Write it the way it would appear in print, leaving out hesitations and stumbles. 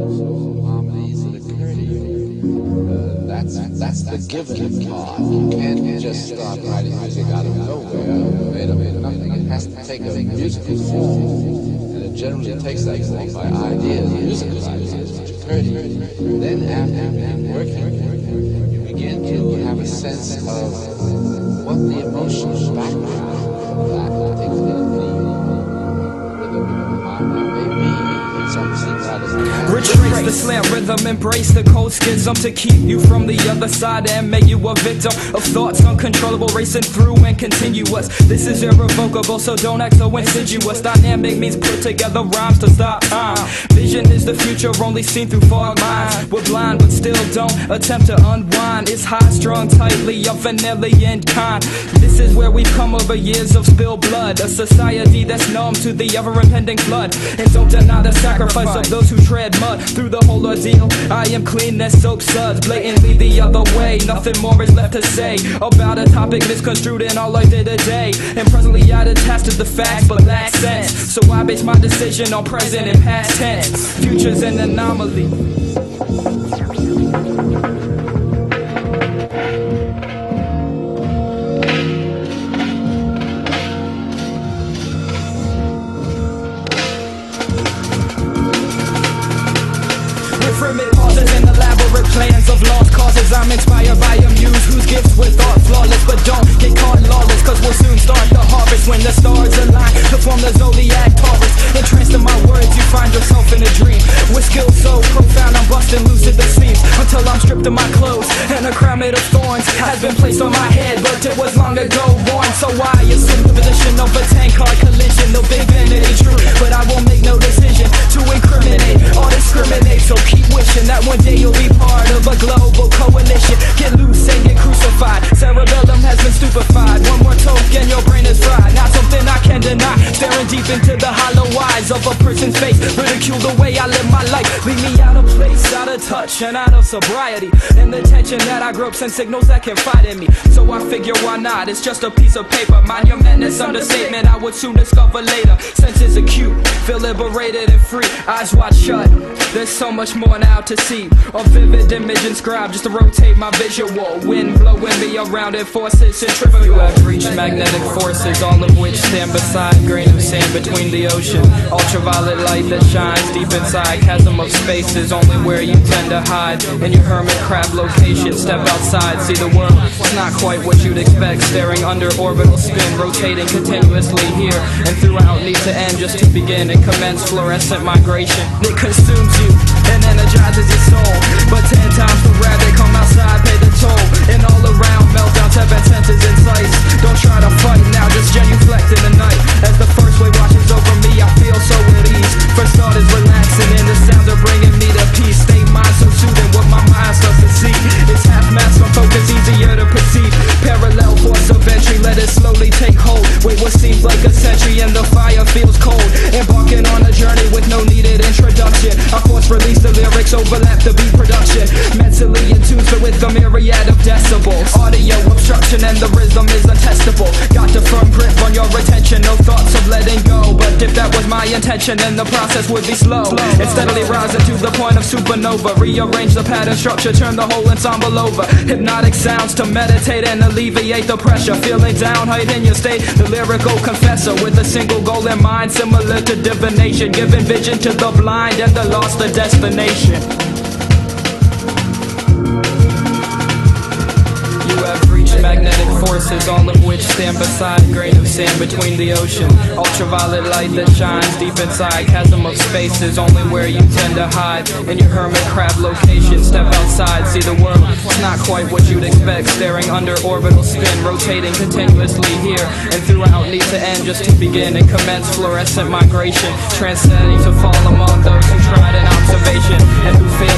harmonies that occur to you. That's the given part. You can't just start writing music out of nowhere, made of nothing. It has to take a musical form, and it generally takes that form by ideas, musical ideas, which occur to you. Then after you've been working, you begin to have a sense of what the emotional background of that particular theme, rhythm, and harmony may be. Retrace the slant rhythm, embrace the cold schism to keep you from the other side and make you a victim of thoughts uncontrollable, racing through and continuous. This is irrevocable, so don't act so insidious. Dynamic means put together rhymes to stop time. Vision is the future, only seen through fog minds. We're blind, but still don't attempt to unwind. It's high strung tightly of vanillian kind. This is where we've come over years of spilled blood. A society that's numb to the ever-impending flood. And don't deny the sacrifice of those who tread mud through the whole ordeal. I am clean as soap suds, blatantly the other way. Nothing more is left to say about a topic misconstrued in all I did today. And presently I attach to the facts but lack sense, so I base my decision on present and past tense. Future's an anomaly. Primitive pauses and elaborate plans of lost causes. I'm inspired by a muse whose gifts were thought flawless, but don't get caught lawless, cause we'll soon start the harvest when the stars align to form the zodiac Taurus. Entranced in my words, you find yourself in a dream with skills so profound, I'm busting loose at the seams until I'm stripped of my clothes and a crown made of thorns has been placed on my head, but it was long ago worn. So I assume the position of a 10-card collision. No big vanity true, but I will make no decision to incriminate or discriminate. So keep wishing that one day you'll be part of a global coalition. Get loose and get crucified. Cerebellum has been stupefied. One more token, your brain is fried. Not something I can deny. Staring deep into the hollow eyes of a person's face. Ridicule the way I live my life. Leave me out of place, out of touch, and out of sobriety. And the tension that I grew up send signals that can fight in me. So I figure why not? It's just a piece of paper. Mind your madness, understatement. I would soon discover later. Senses acute, feel liberated and free. Eyes wide shut. There's so much more now to see. A vivid image inscribed just to rotate my visual. Wind blowing me around and forces centrifugal. You have reached magnetic forces, all of which stand beside. Grain of sand between the ocean. Ultraviolet light that shines deep inside. Chasm of space is only where you tend to hide. In your hermit crab location, step outside, see the world. It's not quite what you'd expect. Staring under orbital spin, rotating continuously here and throughout. Need to end just to begin and commence fluorescent migration. It consumes you and energizes your soul, but 10 times the rabbit come outside, pay the toll. And all around meltdowns have been senses in sight. Don't try to fight now, just genuflect in the night. As the first wave washes over me, I feel so at ease. First thought is relaxing and the sounds are bringing me to peace. State mind so soothing, what my mind starts to see. It's half mass on focus, easier to perceive. Parallel force of entry, let it slowly take hold. Wait what seems like a century and the fire feels cold. Embarking on a journey with no needed introduction. I force release the lyrics, overlap the beat production. Mentally in tune with a myriad of decibels. Audio obstruction and the rhythm is untestable. Got a firm grip on your attention, no thoughts of letting go. But if that was my intention, then the process would be slow. And steadily rising to the point of supernova. Rearrange the pattern structure, turn the whole ensemble over. Hypnotic sounds to meditate and alleviate the pressure. Feeling down, height in your state, the lyrical confessor. With a single goal in mind, similar to divination. Giving vision to the blind and the lost the destination. You have reached magnetic forces, all of which stand beside. Grain of sand between the ocean. Ultraviolet light that shines deep inside. Chasm of space is only where you tend to hide. In your hermit crab location, step outside, see the world. It's not quite what you'd expect. Staring under orbital spin, rotating continuously here and throughout. Need to end just to begin and commence fluorescent migration. Transcending to fall among those who tried an observation and who failed